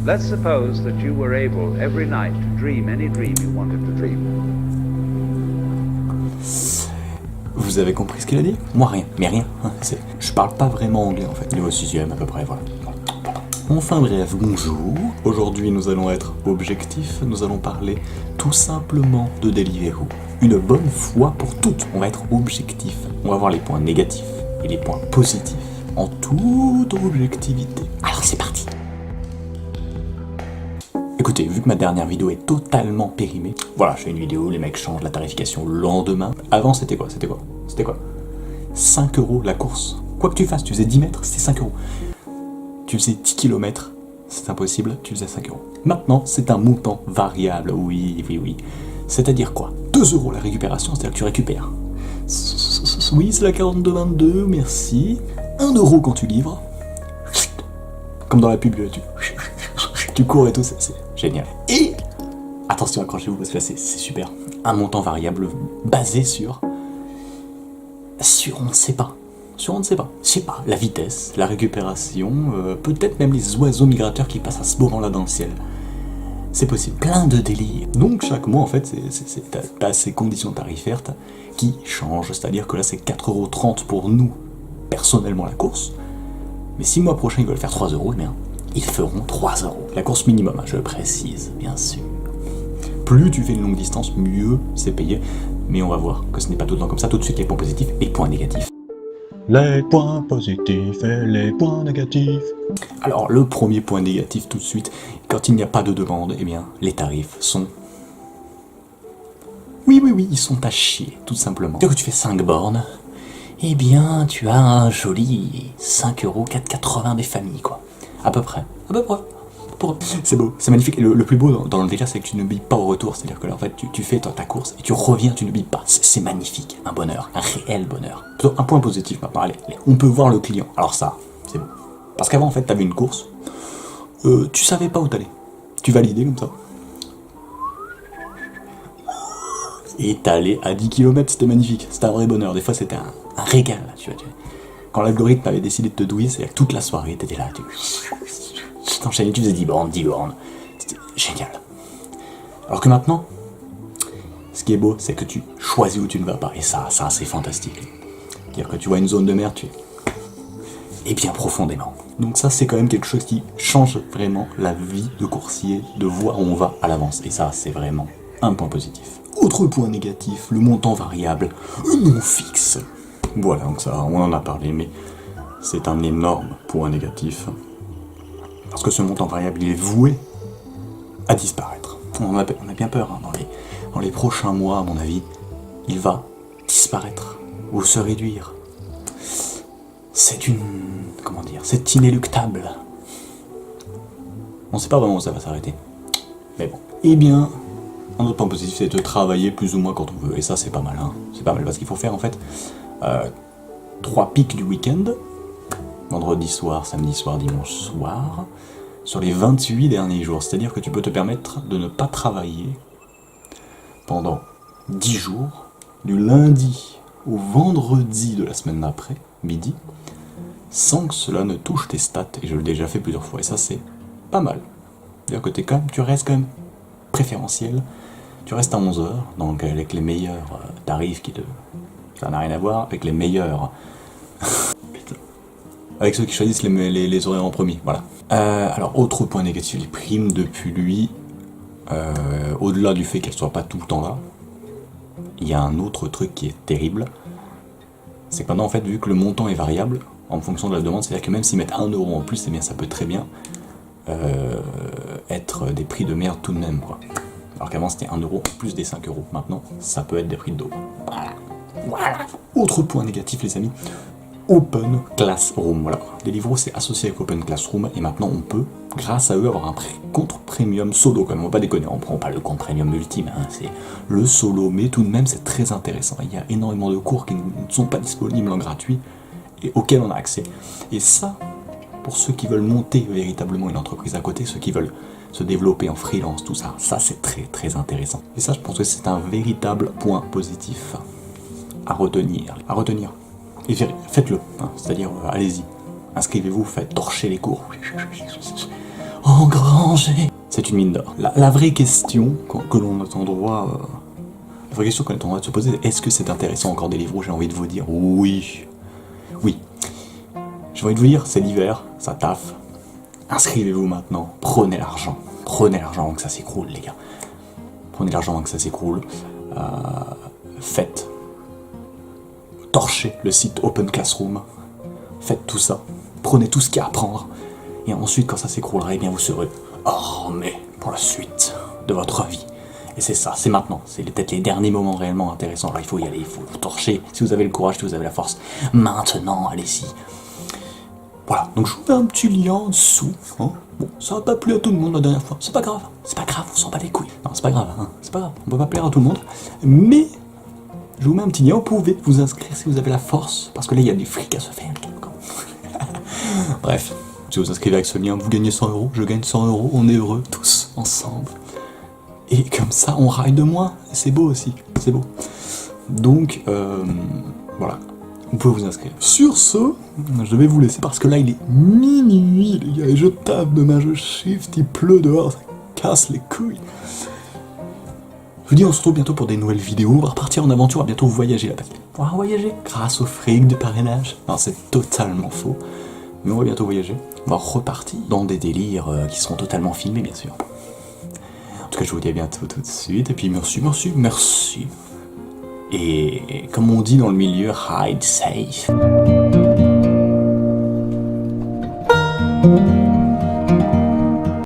Let's suppose that you were able every night to dream any dream you wanted to dream. Vous avez compris ce qu'il a dit? Moi rien, mais rien. Je parle pas vraiment anglais en fait, niveau 6ème à peu près, voilà. Enfin bref, bonjour. Aujourd'hui nous allons être objectifs, nous allons parler tout simplement de Deliveroo. Une bonne fois pour toutes, on va être objectif. On va voir les points négatifs et les points positifs en toute objectivité. Alors c'est parti. Écoutez, vu que ma dernière vidéo est totalement périmée, voilà, je fais une vidéo, les mecs changent la tarification le lendemain. Avant c'était quoi? 5 € la course. Quoi que tu fasses, tu faisais 10 mètres, c'est 5 €. Tu faisais 10 km, c'est impossible, tu faisais 5 €. Maintenant, c'est un montant variable, oui. C'est-à-dire quoi? 2 € la récupération, c'est-à-dire que tu récupères. Oui, c'est la 42,22, merci. 1 € quand tu livres. Comme dans la pub, tu cours et tout, c'est génial. Et, attention, accrochez-vous parce que là, c'est super. Un montant variable basé sur on ne sait pas. Je sais pas, la vitesse, la récupération, peut-être même les oiseaux migrateurs qui passent à ce moment-là dans le ciel. C'est possible, plein de délires. Donc chaque mois, en fait, t'as ces conditions tarifaires qui changent. C'est-à-dire que là, c'est 4,30 € pour nous, personnellement, la course. Mais si le mois prochain, ils veulent faire 3 €, eh bien, ils feront 3 €. La course minimum, je précise, bien sûr. Plus tu fais une longue distance, mieux c'est payé. Mais on va voir que ce n'est pas tout le temps comme ça. Tout de suite, les points positifs et points négatifs. Les points positifs et les points négatifs. Alors, le premier point négatif tout de suite, quand il n'y a pas de demande, eh bien, les tarifs sont... Oui, ils sont à chier, tout simplement. Dès que tu fais 5 bornes, eh bien, tu as un joli 5 €, 4,80 € des familles, quoi. À peu près. C'est beau, c'est magnifique. Et le plus beau dans le délire, c'est que tu ne billes pas au retour. C'est-à-dire que là, en fait, tu fais ta course et tu reviens, tu ne billes pas. C'est magnifique, un bonheur, un réel bonheur. Un point positif maintenant, allez, on peut voir le client. Alors ça, c'est beau. Parce qu'avant, en fait, t'avais une course, tu savais pas où t'allais. Tu validais comme ça. Et t'allais à 10 km, c'était magnifique. C'était un vrai bonheur. Des fois, c'était un régal, tu vois. Quand l'algorithme avait décidé de te douiller, c'est-à-dire que toute la soirée, t'étais là, tu t'enchaînais, tu faisais 10 bornes. C'était génial. Alors que maintenant, ce qui est beau, c'est que tu choisis où tu ne vas pas. Et ça c'est fantastique. C'est-à-dire que tu vois une zone de merde, et bien profondément. Donc ça, c'est quand même quelque chose qui change vraiment la vie de coursier, de voir où on va à l'avance. Et ça, c'est vraiment un point positif. Autre point négatif, le montant variable non fixe. Voilà, donc ça, on en a parlé, mais c'est un énorme point négatif. Parce que ce montant variable, il est voué à disparaître. On a bien peur, hein, dans les prochains mois, à mon avis, il va disparaître ou se réduire. C'est inéluctable. On ne sait pas vraiment où ça va s'arrêter. Mais bon. Eh bien, un autre point positif, c'est de travailler plus ou moins quand on veut. Et ça, c'est pas mal. Hein. C'est pas mal parce qu'il faut faire en fait 3 pics du week-end. Vendredi soir, samedi soir, dimanche soir, sur les 28 derniers jours. C'est-à-dire que tu peux te permettre de ne pas travailler pendant 10 jours, du lundi au vendredi de la semaine d'après, midi, sans que cela ne touche tes stats. Et je l'ai déjà fait plusieurs fois, et ça c'est pas mal. C'est-à-dire que tu restes quand même préférentiel, tu restes à 11 h, donc avec les meilleurs tarifs ça n'a rien à voir, avec les meilleurs... Avec ceux qui choisissent les horaires en premier, voilà. Alors, autre point négatif, les primes de pluie, au-delà du fait qu'elles soient pas tout le temps là, il y a un autre truc qui est terrible, c'est que maintenant, en fait, vu que le montant est variable, en fonction de la demande, c'est-à-dire que même s'ils mettent 1 € en plus, eh bien, ça peut très bien être des prix de merde tout de même, quoi. Alors qu'avant, c'était 1 € plus des 5 €. Maintenant, ça peut être des prix de dos. Voilà. Autre point négatif, les amis, Open Classroom, voilà. Deliveroo c'est associé avec Open Classroom et maintenant on peut, grâce à eux, avoir un compte premium solo quand même. On va pas déconner, on prend pas le compte premium ultime, hein, c'est le solo, mais tout de même c'est très intéressant. Il y a énormément de cours qui ne sont pas disponibles en gratuit et auxquels on a accès. Et ça, pour ceux qui veulent monter véritablement une entreprise à côté, ceux qui veulent se développer en freelance, tout ça, c'est très très intéressant. Et ça, je pense que c'est un véritable point positif à retenir. Et faites-le, hein, c'est-à-dire allez-y, inscrivez-vous, faites torcher les cours. En grand manger. C'est une mine d'or. La vraie question que l'on attend droit... la vraie question qu'on est en train de se poser, c'est est-ce que c'est intéressant encore des livres où j'ai envie de vous dire oui. Oui. J'ai envie de vous dire, c'est l'hiver, ça taffe. Inscrivez-vous maintenant, prenez l'argent. Prenez l'argent avant que ça s'écroule, les gars. Prenez l'argent avant que ça s'écroule. Faites. Torchez le site Open Classroom. Faites tout ça. Prenez tout ce qu'il y a à prendre. Et ensuite, quand ça s'écroulera, eh bien vous serez armé pour la suite de votre vie. Et c'est ça, c'est maintenant. C'est peut-être les derniers moments réellement intéressants. Alors il faut y aller, il faut torcher. Si vous avez le courage, si vous avez la force. Maintenant, allez-y. Voilà, donc je vous mets un petit lien en dessous. Hein. Bon, ça n'a pas plu à tout le monde la dernière fois. C'est pas grave, on s'en bat les couilles. Non, c'est pas grave, hein. C'est pas grave, on peut pas plaire à tout le monde. Mais, je vous mets un petit lien, vous pouvez vous inscrire si vous avez la force. Parce que là, il y a du fric à se faire. Bref, si vous vous inscrivez avec ce lien, vous gagnez 100 €, je gagne 100 €, on est heureux, tous, ensemble. Et comme ça, on raille de moins. C'est beau aussi, c'est beau. Donc, voilà. Vous pouvez vous inscrire. Sur ce, je vais vous laisser parce que là il est minuit, les gars, et je tape demain, je shift, il pleut dehors, ça casse les couilles. Je vous dis, on se retrouve bientôt pour des nouvelles vidéos, on va repartir en aventure, on va bientôt voyager là-bas. On va voyager grâce au fric du parrainage. Non, c'est totalement faux, mais on va bientôt voyager. On va repartir dans des délires qui seront totalement filmés, bien sûr. En tout cas, je vous dis à bientôt tout de suite, et puis merci. Et comme on dit dans le milieu, hide safe.